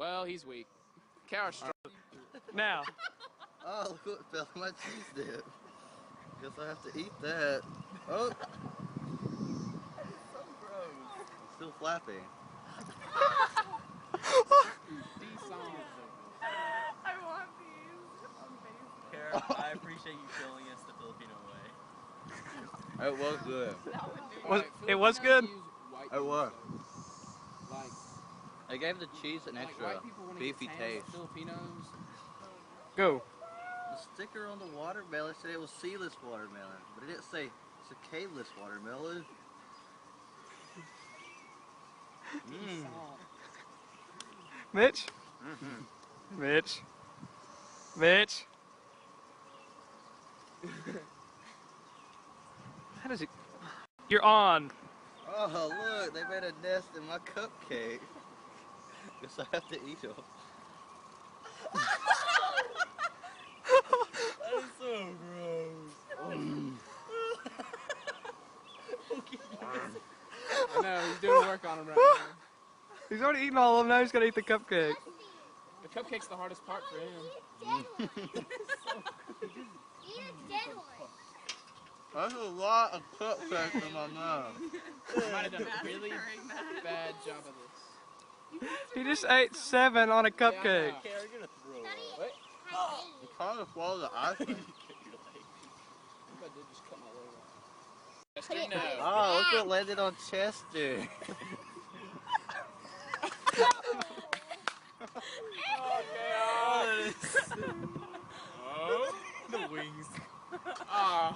Well, he's weak. Cow strong. Now. Oh, look what fell in my cheese dip. Guess I have to eat that. Oh! That is so gross. It's still flapping. I want these on Facebook. Kara, I appreciate you showing us the Filipino way. It was good. It was good? It was. Like, I gave the cheese an extra beefy taste. Filipinos. Go. The sticker on the watermelon said it was seedless watermelon, but it didn't say cicada-less watermelon. Mmm. Mitch? Mitch? Mitch? How does it... You're on. Oh, look, they made a nest in my cupcake. Guess I have to eat them. That is so gross. I know, he's doing work on him right now. He's already eaten all of them, now he's gotta eat the cupcake. The cupcake's the hardest part for him. That's a lot of cupcakes in my mouth. I might have done a really bad job of this. He just ate 7 on a cupcake. Kara, you're gonna throw up. I'm trying to swallow the ice cream. I think I did just cut my leg off. Chester, no. Oh, look what landed on Chester. Oh, the wings. Ah.